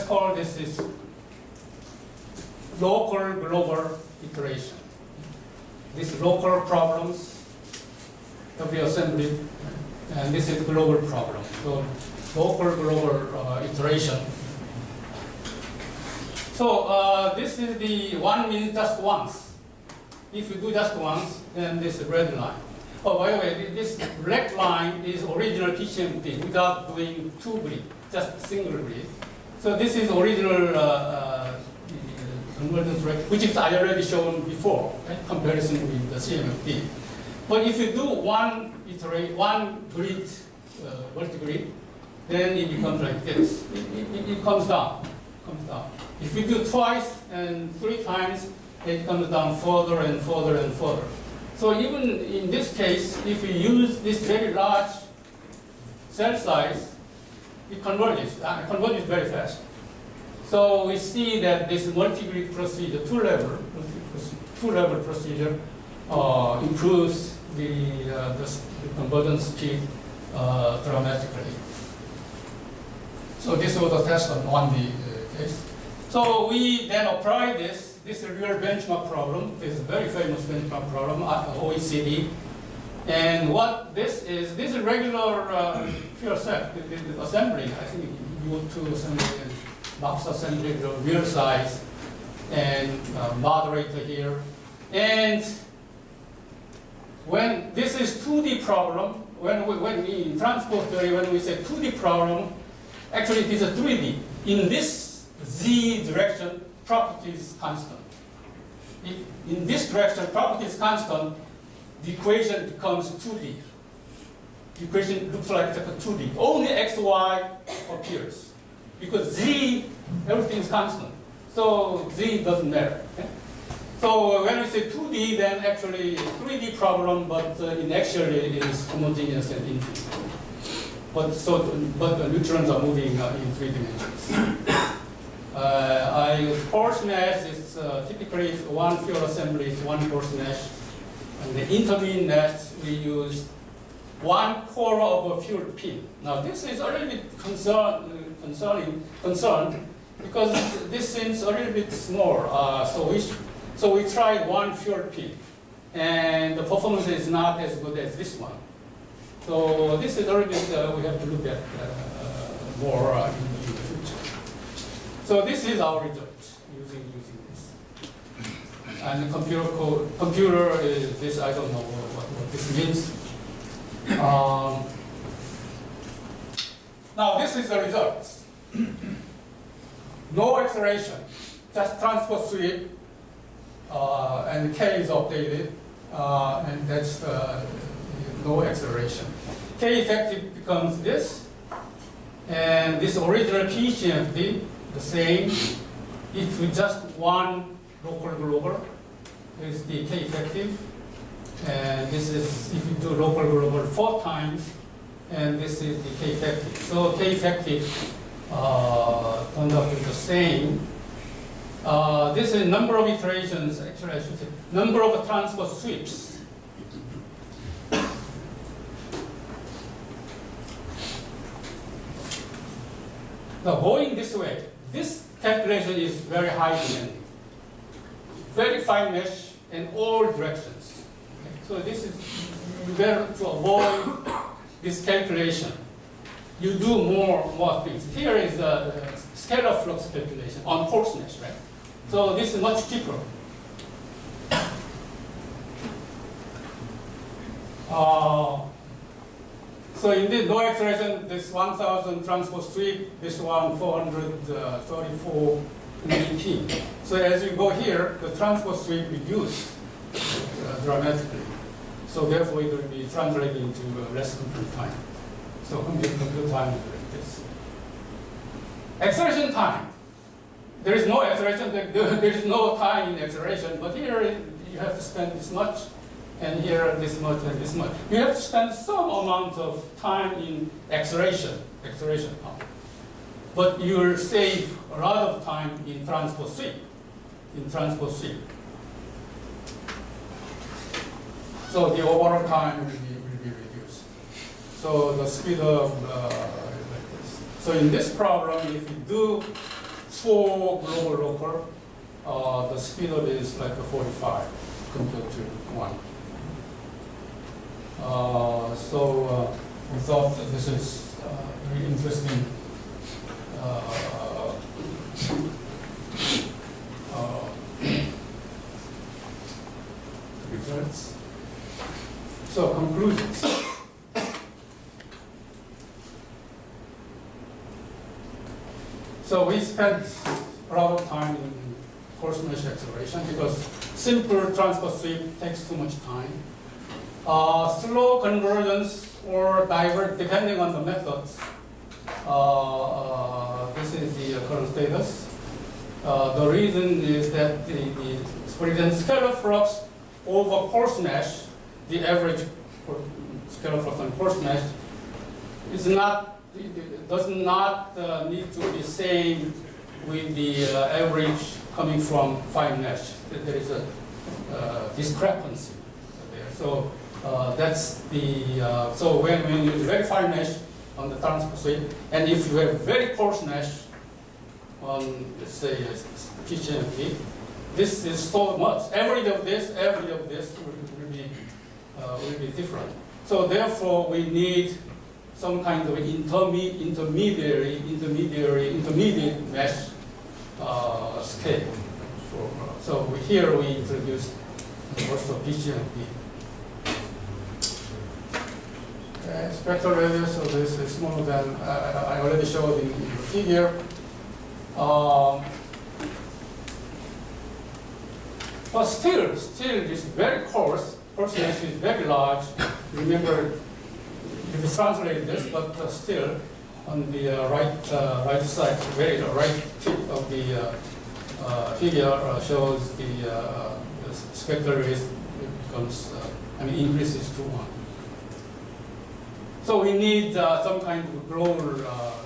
call this is local global iteration. These local problems of the assembly, and this is global problem. So local global iteration. So this is the one means just once. If you do just once, then this red line. Oh, by the way, this black line is original PCMP without doing two grid, just single grid. So this is original convergence rate, which is I already shown before, right? Comparison with the CMFD. But if you do one grid, multi-grid, then it becomes like this. It comes down. If you do twice and three times, it comes down further and further and further. So even in this case, if you use this very large cell size, it converges very fast. So we see that this multi-grid procedure, two-level procedure, improves the convergence speed dramatically. So this was a test on 1D case. So we then apply this. This is a real benchmark problem. This is a very famous benchmark problem at OECD. And what this is regular pure set, the assembly. I think U2 assembly and box assembly, the real size, and moderator here. And when this is 2D problem, when we in transport theory, when we say 2D problem, actually it is a 3D. In this Z direction, property is constant. In this direction, property is constant, the equation becomes 2D. The equation looks like a 2D. Only XY appears. Because Z, everything is constant. So Z doesn't matter. Okay? So when we say 2D, then actually 3D problem, but in actually it is homogeneous and infinite. But the neutrons are moving in 3 dimensions. Force mesh is typically one field assembly is one force mesh, and the intermediate mesh we use one quarter of a field pin. Now this is a little bit concerned because this seems a little bit small. So we tried one field pin, and the performance is not as good as this one. So this is a little bit we have to look at more in the future. So this is our result using this. And the computer is this, I don't know what this means. Now this is the result. No acceleration, just transport sweep, and K is updated, and that's no acceleration. K effective becomes this, and this original PCMD, the same. If we just one local global, is the K effective, and this is if you do local global 4 times, and this is the K effective. So K effective turned out to be the same. This is number of iterations. Actually, I should say number of transport sweeps. Now going this way, this calculation is very high demanding. Very fine mesh in all directions. Okay? So this is better to avoid this calculation. You do more things. Here is the scalar flux calculation on force mesh, right? So this is much cheaper. So indeed, no acceleration, this 1000 transport sweep, this one 434 MP. So as you go here, the transport sweep reduces dramatically. So therefore, it will be translated into less compute time. So compute time is like this. Acceleration time. There is no acceleration, there is no time in acceleration, but here you have to spend this much, and here this much and this much. You have to spend some amount of time in acceleration time. But you will save a lot of time in transport sweep. So the overall time will be reduced. So the speed of like this. So in this problem, if you do for global local, the speed of it is like a 45 compared to 1. So we thought that this is very interesting results. So conclusions. So we spent a lot of time in coarse mesh acceleration because simple transfer sweep takes too much time. Slow convergence or divert depending on the methods. This is the current status. The reason is that for example, scalar flux over coarse mesh, the average scalar flux on coarse mesh is not, does not need to be same with the average coming from fine mesh. There is a discrepancy there. So that's the, so when you use very fine mesh on the transfer sweep, and if you have very coarse mesh on, let's say, PCMP, this is so much. Average of this will be different. So therefore, we need some kind of intermediate mesh scale. So here we introduced also PCMP. Okay, spectral radius, so this is smaller than I already showed in the figure. But still this very coarse mesh is very large. Remember, if you translate this, but still on the right side, very right tip of the figure shows the spectral radius becomes, increases to 1. So we need some kind of global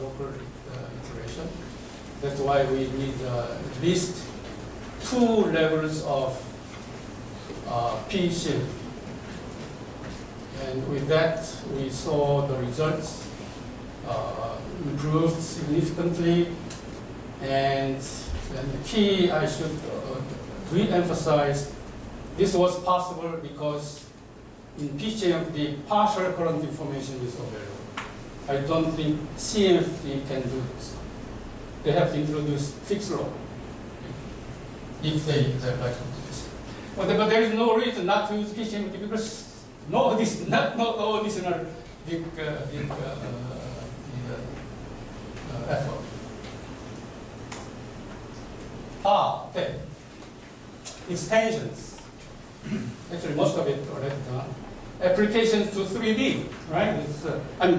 local iteration. That's why we need at least 2 levels of PCMP. And with that, we saw the results improved significantly. And the key, I should re-emphasize, this was possible because in PCMP, partial current information is available. I don't think CMFT can do this. They have to introduce fixed law if they like to do this. But there is no reason not to use PCMP because no additional big effort. Okay. Extensions. Actually, most of it already done. Applications to 3D, right? It's,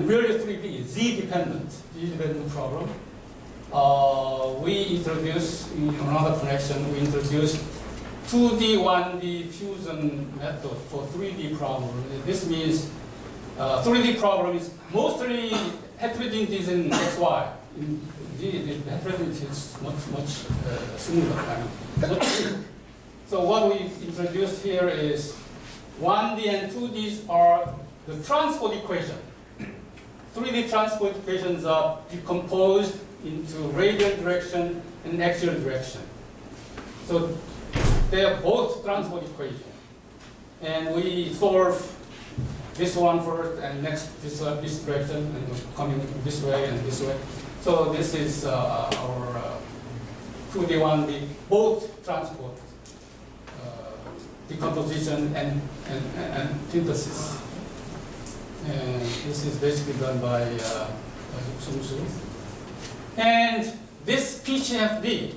really 3D, Z-dependent problem. We introduced, in another connection, we introduced 2D, 1D fusion method for 3D problem. This means 3D problem is mostly heterogeneity in XY. The heterogeneity is much smoother. So what we introduced here is 1D and 2Ds are the transport equation. 3D transport equations are decomposed into radial direction and axial direction. So they are both transport equations. And we solve this one first and next this direction and coming this way and this way. So this is our 2D, 1D, both transport decomposition and synthesis. And this is basically done by Sung-Soo. And this PCFD,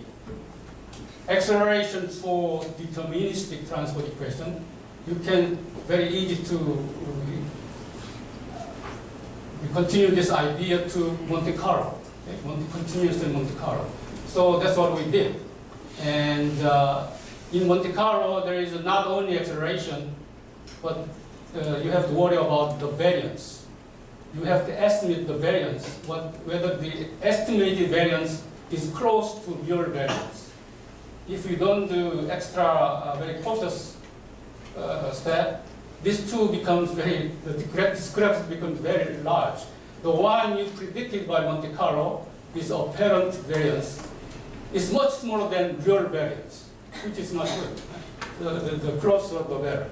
acceleration for deterministic transport equation, you can very easy to continue this idea to Monte Carlo, okay? Continuously Monte Carlo. So that's what we did. And in Monte Carlo, there is not only acceleration, but you have to worry about the variance. You have to estimate the variance, whether the estimated variance is close to real variance. If you don't do extra, very cautious step, this too becomes the discrepancy becomes very large. The one you predicted by Monte Carlo is apparent variance, is much smaller than real variance, which is not good. The closer the better.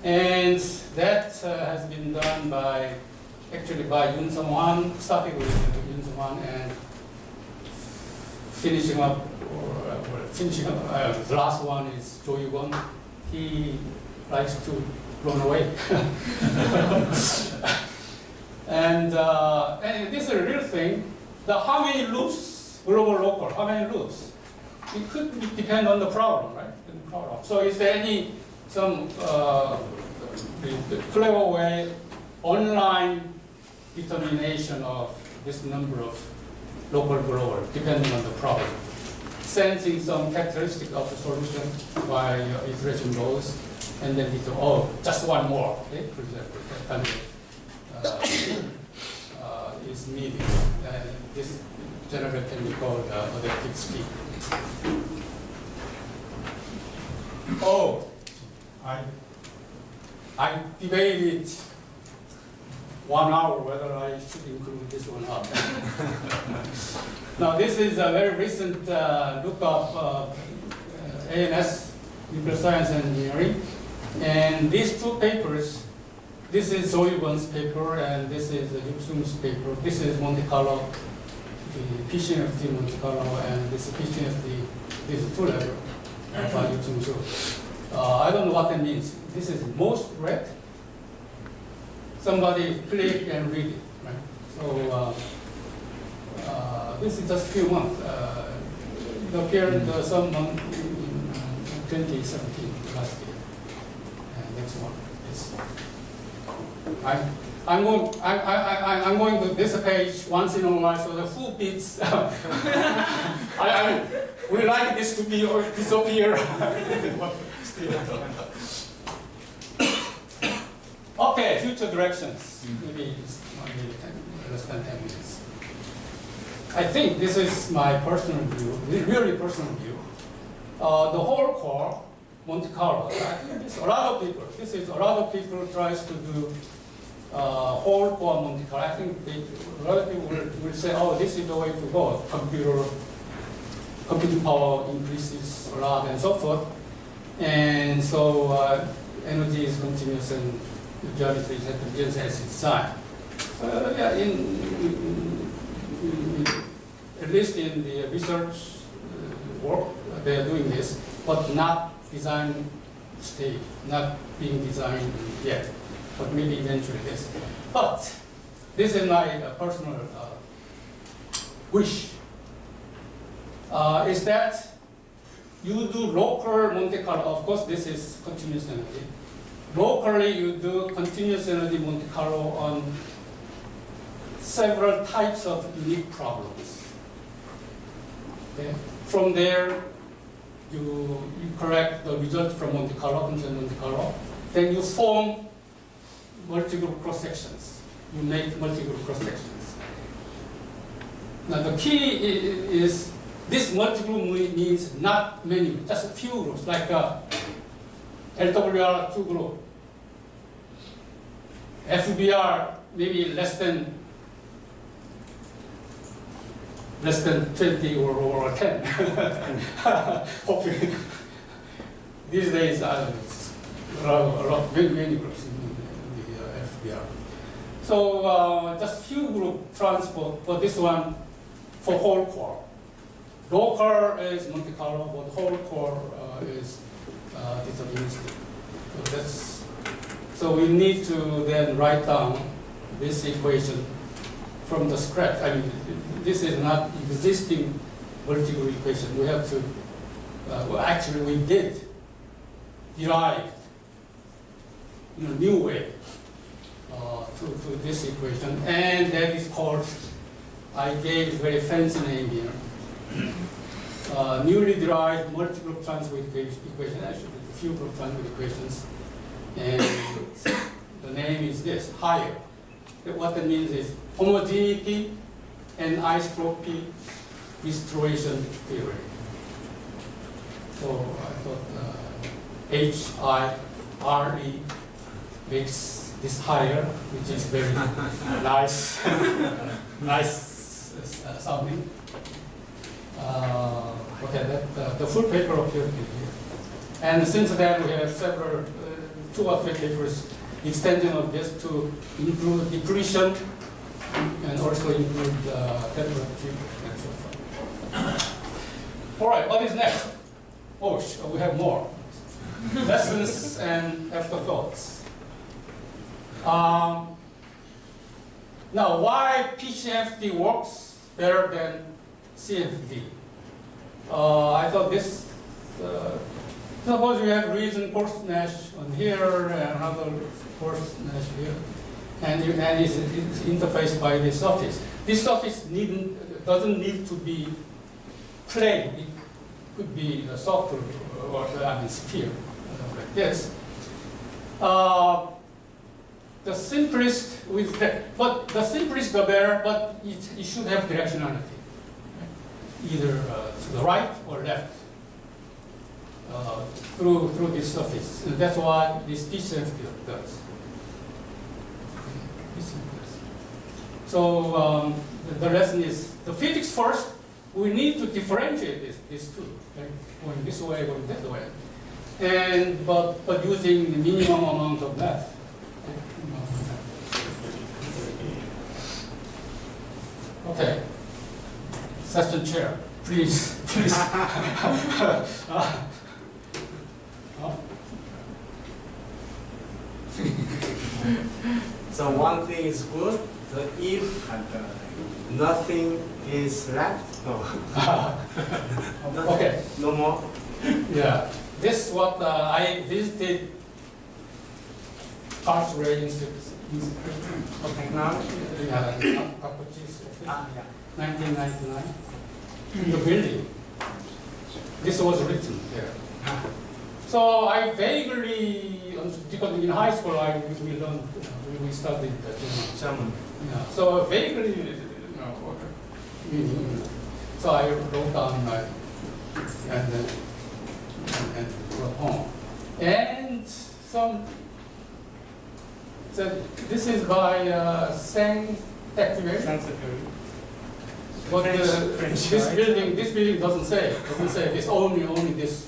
And that has been done by Yoon Sung-hwan, starting with Yoon Sung-hwan and finishing up, the last one is Jo Yu-gon. He likes to run away. And this is a real thing. How many loops, global, local, how many loops? It could depend on the problem, right? The problem. So is there some clever way, online determination of this number of local, global, depending on the problem? Sensing some characteristic of the solution by iteration rows, and then just one more, okay? For example, that kind of is needed. This generally can be called adaptive speed. I debated 1 hour whether I should include this one or not. Now, this is a very recent look of ANS, Nuclear Science and Engineering. And these two papers, this is Jo Yu-gon's paper, and this is Yuk Sung's paper. This is Monte Carlo, the PCNFT Monte Carlo, and this is PCNFT, this is 2-level by Yuk Sung. I don't know what that means. This is most read. Somebody click and read it, right? So this is just a few months. It appeared some month in 2017, last year. And next one is. I'm going to this page once in a while, so the full bits. I would like this to be or disappear. Okay, future directions. Maybe less than 10 minutes. I think this is my personal view, really personal view. The whole core, Monte Carlo. I think a lot of people tries to do whole core Monte Carlo. I think a lot of people will say, oh, this is the way to go. Computing power increases a lot and so forth. And so energy is continuous and duality is heterogeneous as its sign. Yeah, at least in the research work, they are doing this, but not design stage, not being designed yet, but maybe eventually this. But this is my personal wish, is that you do local Monte Carlo. Of course, this is continuous energy. Locally, you do continuous energy Monte Carlo on several types of unique problems. Okay? From there, you correct the result from Monte Carlo, continuous Monte Carlo. Then you form multi-group cross-sections. You make multi-group cross-sections. Now, the key is this multi-group means not many, just a few groups, like LWR 2 group. FBR maybe less than 20 or 10. Hopefully. These days, many groups in the FBR. So just few group transport for this one for whole core. Local is Monte Carlo, but whole core is deterministic. So we need to then write down this equation from the scratch. I mean, this is not existing multi-group equation. We have to, well, actually we did derive in a new way to this equation, and that is called, I gave a very fancy name here, newly derived multi-group transport equation, actually a few group transport equations, and the name is this, higher. What that means is homogeneity and isotropy restoration theory. So I thought HIRE makes this higher, which is very nice, nice sounding. Okay, the full paper appeared here. And since then, we have several, 2 or 3 papers extension of this to include depletion and also include temperature and so forth. All right, what is next? Oh, we have more. Lessons and afterthoughts. Now, why PCFD works better than CFD? I thought this, suppose you have reason course mesh on here and another course mesh here, and it's interfaced by this surface. This surface doesn't need to be plane. It could be a circle or sphere, like this. The simplest with but the simplest the better, but it should have directionality, either to the right or left through this surface. And that's what this PCFD does. So the lesson is the physics first. We need to differentiate these two, right? Going this way, going that way, and but using the minimum amount of math. Okay, session chair, please. So one thing is good. So if nothing is left, no. Okay. No more. Yeah, this is what I visited Karlsruhe Institute of Technology, Kapuchi's office, 1999, in the building. This was written there. So I vaguely, because in high school we learned, we studied German. Yeah. So vaguely, so I wrote down and wrote home. And some, so this is by Saint-Exupéry. But this building doesn't say this, only this.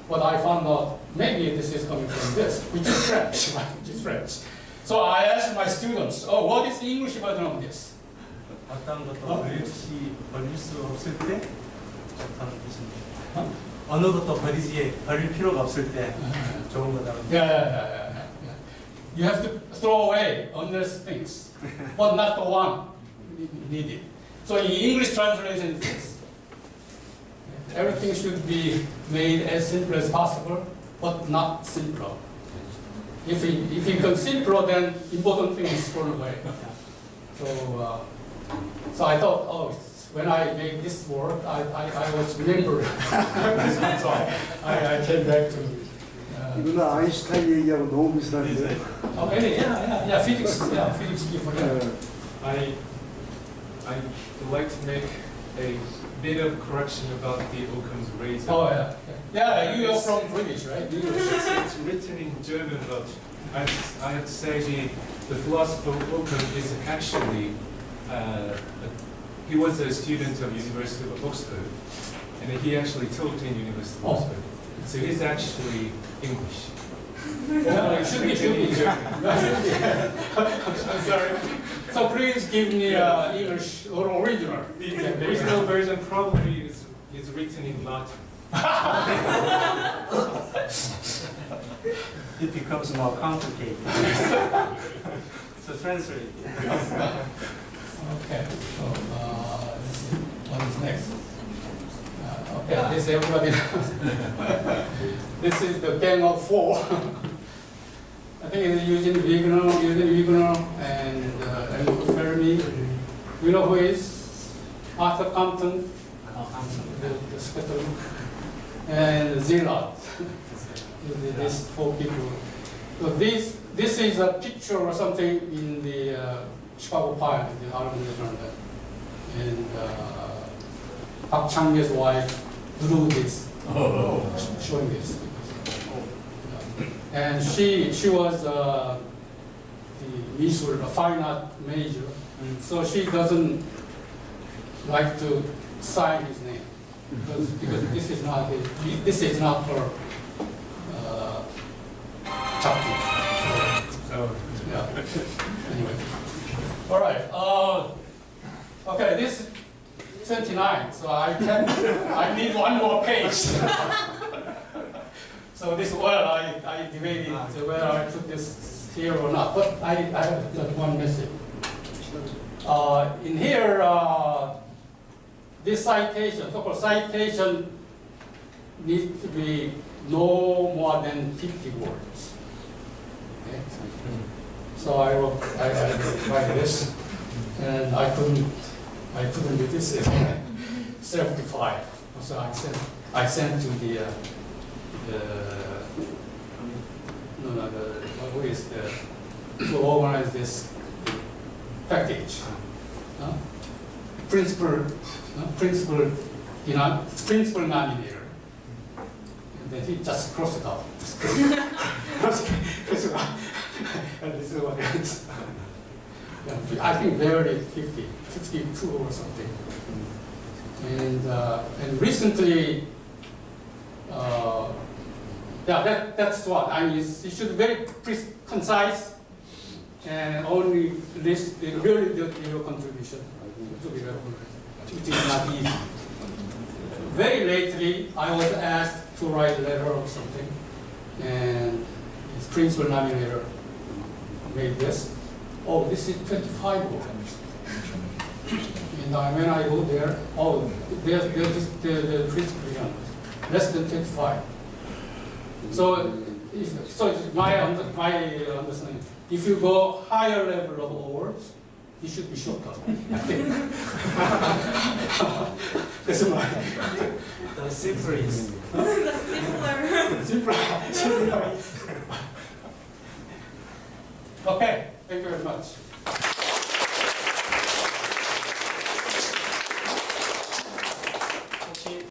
What I found out, maybe this is coming from this, which is French, right? Which is French. So I asked my students, oh, what is the English version of this? 어떤 것도 버릴 수 없을 때 좋다는 뜻입니다. 어느 것도 버릴 필요가 없을 때 좋은 거다. Yeah. You have to throw away useless things, but not the one needed. So in English translation, it's this. Everything should be made as simple as possible, but not simpler. If you go simpler, then important things is thrown away. So I thought, oh, when I made this work, I was remembering. So I came back to. 이거는 아인슈타인 얘기하고 너무 비슷한데. Oh, yeah, physics people. I would like to make a bit of correction about the Occam's razor. Oh, yeah. You are from British, right? It's written in German, but I have to say the philosopher Occam is actually he was a student of University of Oxford, and he actually taught in University of Oxford. So he's actually English. It should be German. I'm sorry. So please give me English or original. The original version probably is written in Latin. It becomes more complicated. So translate. Okay. So what is next? Okay, this everybody knows. This is the gang of four. I think it's using Wigner, and Fermi. You know who is? Arthur Compton, the scatter, and Zillard. These four people. So this is a picture or something in the Chicago Fire, the organization, and Park Chang-ye's wife drew this, showing this. And she was the Misul, a fine art major, so she doesn't like to sign his name because this is not for chapter. So, Yeah. Anyway. All right. Okay. This is 29. So I need one more page. So this I debated whether I put this here or not. But I have just one message. In here, this citation, so-called citation, needs to be no more than 50 words. Okay? So I write this, and I couldn't do this self-defined. So I sent to the who is to organize this package. Principal nominator. And then he just crossed it out. And this is what it is. I think barely 52 or something. And recently, that's what I mean. It should be very concise and only list your contribution to be recognized, which is not easy. Very lately, I was asked to write a letter or something, and his principal nominator made this. Oh, this is 25 words. And when I go there, there's the principal less than 25. So it's my understanding. If you go higher level of words, it should be shorter. I think. That's my. The simpler is. Simpler. Okay. Thank you very much.